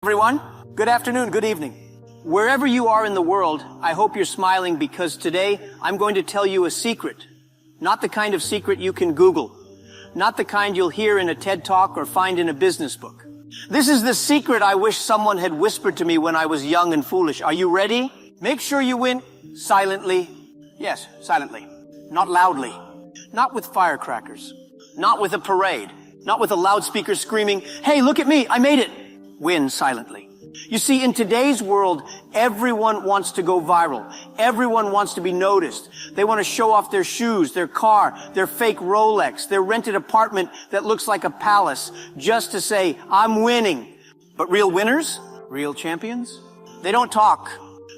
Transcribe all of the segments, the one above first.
Everyone, good afternoon, good evening. Wherever you are in the world, I hope you're smiling because today I'm going to tell you a secret. Not the kind of secret you can Google. Not the kind you'll hear in a TED Talk or find in a business book. This is the secret I wish someone had whispered to me when I was young and foolish. Are you ready? Make sure you win silently. Yes, silently. Not loudly. Not with firecrackers. Not with a parade. Not with a loudspeaker screaming, "Hey, look at me, I made it." Win silently. You see, in today's world, everyone wants to go viral. Everyone wants to be noticed. They want to show off their shoes, their car, their fake Rolex, their rented apartment that looks like a palace, just to say, "I'm winning." But real winners, real champions, they don't talk,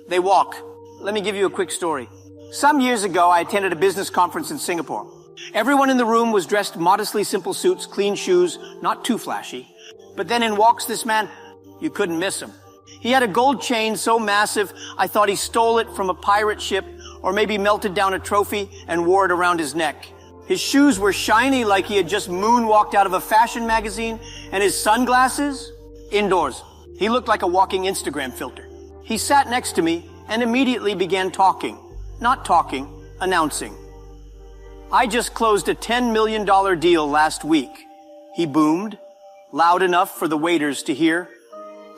they walk. Let me give you a quick story. Some years ago, I attended a business conference in Singapore. Everyone in the room was dressed modestly simple suits, clean shoes, not too flashy. But then in walks this man. You couldn't miss him. He had a gold chain so massive, I thought he stole it from a pirate ship or maybe melted down a trophy and wore it around his neck. His shoes were shiny like he had just moonwalked out of a fashion magazine, and his sunglasses, indoors. He looked like a walking Instagram filter. He sat next to me and immediately began talking. Not talking, announcing. "I just closed a $10 million deal last week." He boomed, loud enough for the waiters to hear.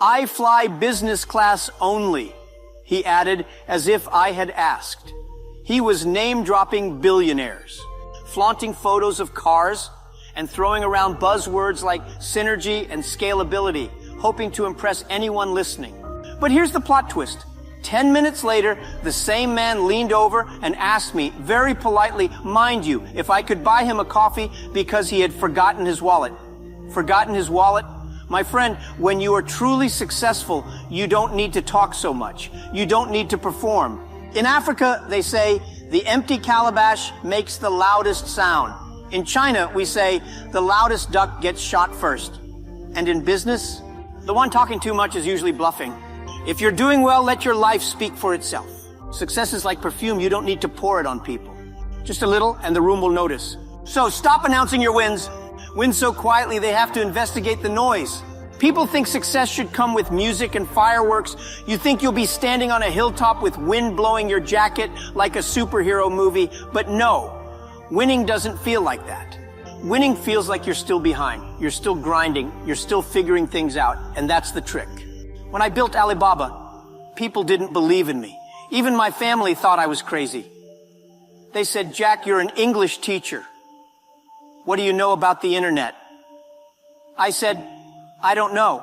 "I fly business class only," he added as if I had asked. He was name-dropping billionaires, flaunting photos of cars and throwing around buzzwords like synergy and scalability, hoping to impress anyone listening. But here's the plot twist. 10 minutes later, the same man leaned over and asked me, very politely, mind you, if I could buy him a coffee because he had forgotten his wallet. Forgotten his wallet? My friend, when you are truly successful, you don't need to talk so much. You don't need to perform. In Africa, they say, the empty calabash makes the loudest sound. In China, we say, the loudest duck gets shot first. And in business, the one talking too much is usually bluffing. If you're doing well, let your life speak for itself. Success is like perfume. You don't need to pour it on people. Just a little, and the room will notice. So stop announcing your wins. Win so quietly they have to investigate the noise. People think success should come with music and fireworks. You think you'll be standing on a hilltop with wind blowing your jacket like a superhero movie. But no, winning doesn't feel like that. Winning feels like you're still behind. You're still grinding. You're still figuring things out. And that's the trick. When I built Alibaba, people didn't believe in me. Even my family thought I was crazy. They said, "Jack, you're an English teacher. What do you know about the internet?" I said, "I don't know,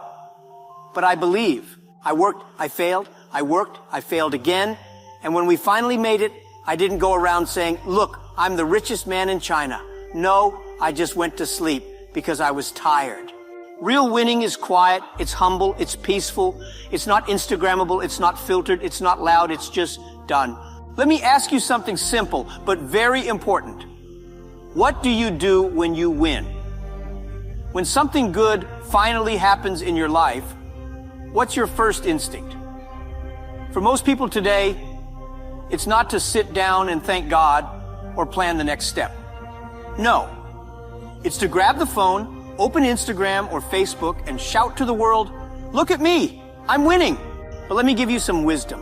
but I believe." I worked, I failed, I worked, I failed again. And when we finally made it, I didn't go around saying, "Look, I'm the richest man in China." No, I just went to sleep because I was tired. Real winning is quiet, it's humble, it's peaceful. It's not Instagrammable, it's not filtered, it's not loud, it's just done. Let me ask you something simple, but very important. What do you do when you win? When something good finally happens in your life, what's your first instinct? For most people today, it's not to sit down and thank God or plan the next step. No, it's to grab the phone, open Instagram or Facebook and shout to the world, "Look at me, I'm winning." But let me give you some wisdom.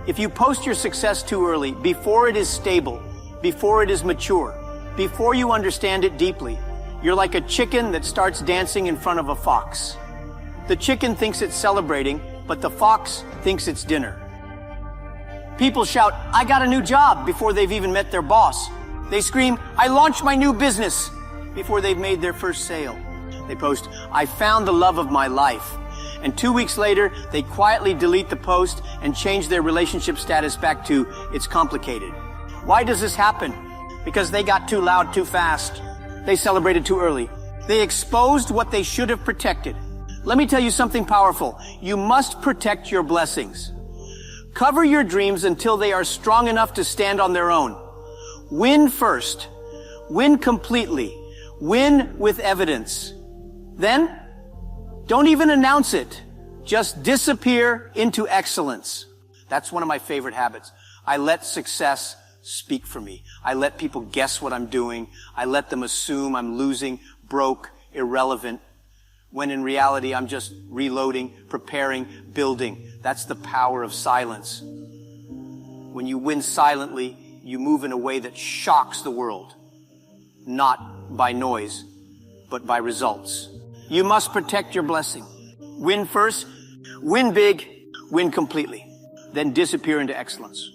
If you post your success too early, before it is stable, before it is mature, before you understand it deeply, you're like a chicken that starts dancing in front of a fox. The chicken thinks it's celebrating, but the fox thinks it's dinner. People shout, "I got a new job," before they've even met their boss. They scream, "I launched my new business," before they've made their first sale. They post, "I found the love of my life." And 2 weeks later, they quietly delete the post and change their relationship status back to, "It's complicated." Why does this happen? Because they got too loud too fast. They celebrated too early. They exposed what they should have protected. Let me tell you something powerful. You must protect your blessings. Cover your dreams until they are strong enough to stand on their own. Win first. Win completely. Win with evidence. Then, don't even announce it. Just disappear into excellence. That's one of my favorite habits. I let success speak for me. I let people guess what I'm doing. I let them assume I'm losing, broke, irrelevant. when in reality I'm just reloading, preparing, building. That's the power of silence. When you win silently, you move in a way that shocks the world, not by noise, but by results. You must protect your blessing. Win first, win big, win completely, then disappear into excellence.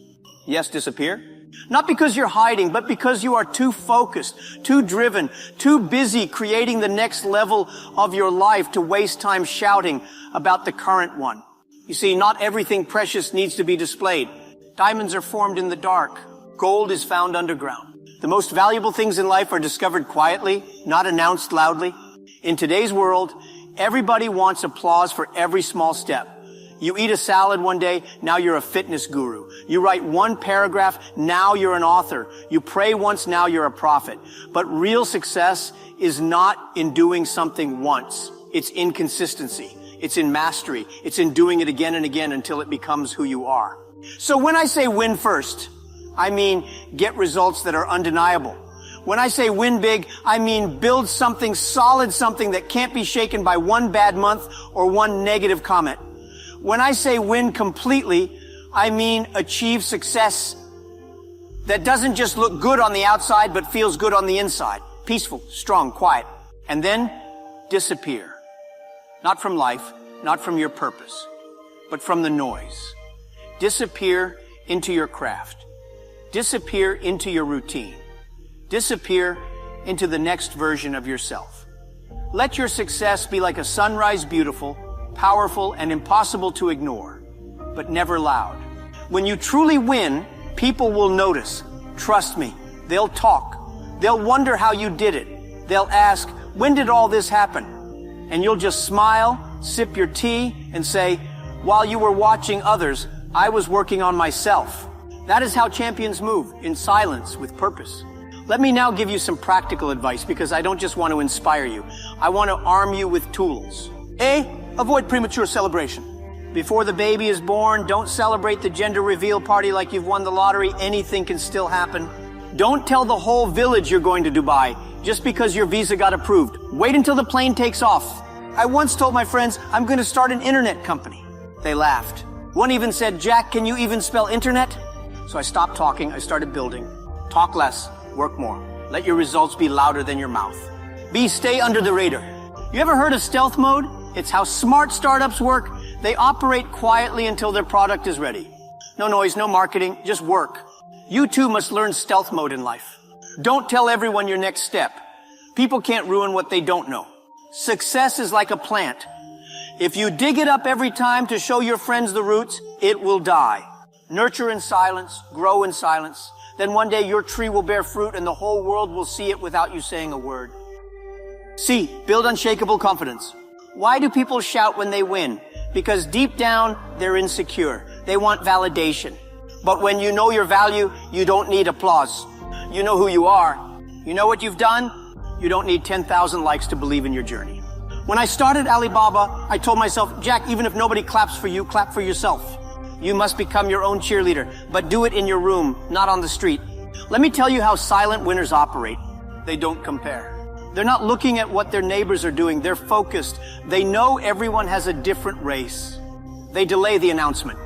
Yes, disappear. Not because you're hiding, but because you are too focused, too driven, too busy creating the next level of your life to waste time shouting about the current one. You see, not everything precious needs to be displayed. Diamonds are formed in the dark. Gold is found underground. The most valuable things in life are discovered quietly, not announced loudly. In today's world, everybody wants applause for every small step. You eat a salad one day, now you're a fitness guru. You write one paragraph, now you're an author. You pray once, now you're a prophet. But real success is not in doing something once. It's in consistency. It's in mastery. It's in doing it again and again until it becomes who you are. So when I say win first, I mean get results that are undeniable. When I say win big, I mean build something solid, something that can't be shaken by one bad month or one negative comment. When I say win completely, I mean achieve success that doesn't just look good on the outside, but feels good on the inside. Peaceful, strong, quiet. And then disappear. Not from life, not from your purpose, but from the noise. Disappear into your craft. Disappear into your routine. Disappear into the next version of yourself. Let your success be like a sunrise, beautiful, powerful, and impossible to ignore, but never loud. When you truly win, people will notice. Trust me, they'll talk. They'll wonder how you did it. They'll ask, when did all this happen? And you'll just smile, sip your tea, and say, while you were watching others, I was working on myself. That is how champions move, in silence, with purpose. Let me now give you some practical advice, because I don't just want to inspire you. I want to arm you with tools. A, avoid premature celebration. Before the baby is born, don't celebrate the gender reveal party like you've won the lottery. Anything can still happen. Don't tell the whole village you're going to Dubai just because your visa got approved. Wait until the plane takes off. I once told my friends, I'm going to start an internet company. They laughed. One even said, Jack, can you even spell internet? So I stopped talking, I started building. Talk less, work more. Let your results be louder than your mouth. B, stay under the radar. You ever heard of stealth mode? It's how smart startups work. They operate quietly until their product is ready. No noise, no marketing, just work. You too must learn stealth mode in life. Don't tell everyone your next step. People can't ruin what they don't know. Success is like a plant. If you dig it up every time to show your friends the roots, it will die. Nurture in silence, grow in silence. Then one day your tree will bear fruit and the whole world will see it without you saying a word. C, build unshakable confidence. Why do people shout when they win? Because deep down, they're insecure. They want validation. But when you know your value, you don't need applause. You know who you are. You know what you've done. You don't need 10,000 likes to believe in your journey. When I started Alibaba, I told myself, Jack, even if nobody claps for you, clap for yourself. You must become your own cheerleader, but do it in your room, not on the street. Let me tell you how silent winners operate. They don't compare. They're not looking at what their neighbors are doing. They're focused. They know everyone has a different race. They delay the announcement.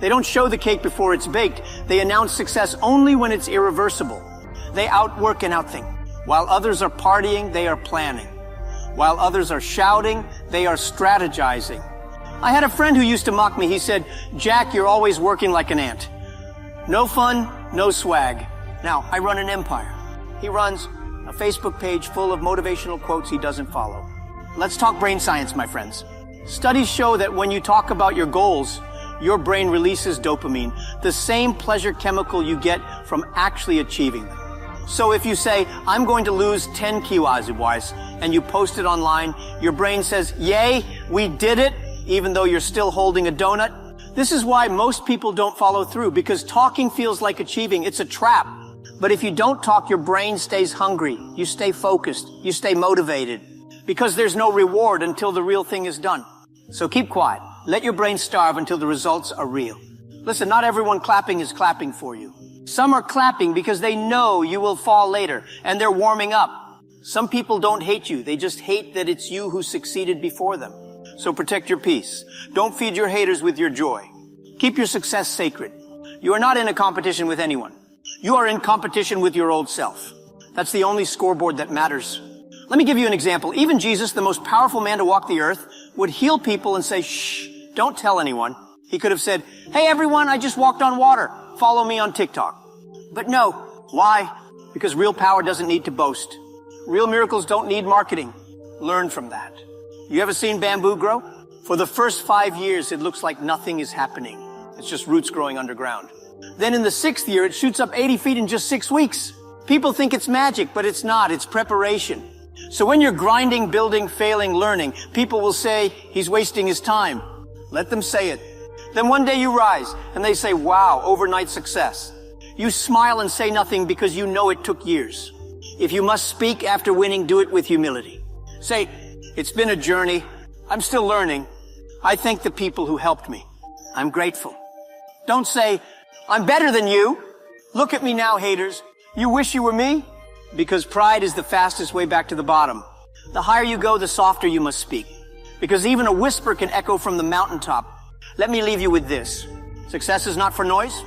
They don't show the cake before it's baked. They announce success only when it's irreversible. They outwork and outthink. While others are partying, they are planning. While others are shouting, they are strategizing. I had a friend who used to mock me. He said, Jack, you're always working like an ant. No fun, no swag. Now, I run an empire. He runs a Facebook page full of motivational quotes he doesn't follow. Let's talk brain science, my friends. Studies show that when you talk about your goals, your brain releases dopamine, the same pleasure chemical you get from actually achieving them. So if you say, I'm going to lose 10 kilos, and you post it online, your brain says, yay, we did it, even though you're still holding a donut. This is why most people don't follow through, because talking feels like achieving. It's a trap. But if you don't talk, your brain stays hungry. You stay focused. You stay motivated. Because there's no reward until the real thing is done. So keep quiet. Let your brain starve until the results are real. Listen, not everyone clapping is clapping for you. Some are clapping because they know you will fall later, and they're warming up. Some people don't hate you. They just hate that it's you who succeeded before them. So protect your peace. Don't feed your haters with your joy. Keep your success sacred. You are not in a competition with anyone. You are in competition with your old self. That's the only scoreboard that matters. Let me give you an example. Even Jesus, the most powerful man to walk the earth, would heal people and say, shh, don't tell anyone. He could have said, hey everyone, I just walked on water. Follow me on TikTok. But no. Why? Because real power doesn't need to boast. Real miracles don't need marketing. Learn from that. You ever seen bamboo grow? For the first 5 years, it looks like nothing is happening. It's just roots growing underground. Then in the 6th year, it shoots up 80 feet in just 6 weeks. People think it's magic, but it's not. It's preparation. So when you're grinding, building, failing, learning, people will say, he's wasting his time. Let them say it. Then one day you rise, and they say, wow, overnight success. You smile and say nothing because you know it took years. If you must speak after winning, do it with humility. Say, it's been a journey. I'm still learning. I thank the people who helped me. I'm grateful. Don't say, I'm better than you. Look at me now, haters. You wish you were me? Because pride is the fastest way back to the bottom. The higher you go, the softer you must speak. Because even a whisper can echo from the mountaintop. Let me leave you with this. Success is not for noise.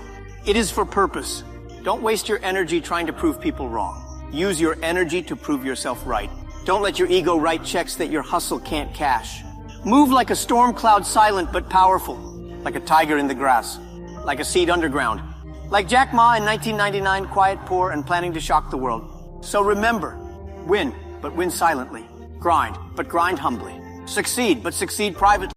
It is for purpose. Don't waste your energy trying to prove people wrong. Use your energy to prove yourself right. Don't let your ego write checks that your hustle can't cash. Move like a storm cloud, silent but powerful. Like a tiger in the grass. Like a seed underground. Like Jack Ma in 1999, quiet, poor, and planning to shock the world. So remember, win, but win silently. Grind, but grind humbly. Succeed, but succeed privately.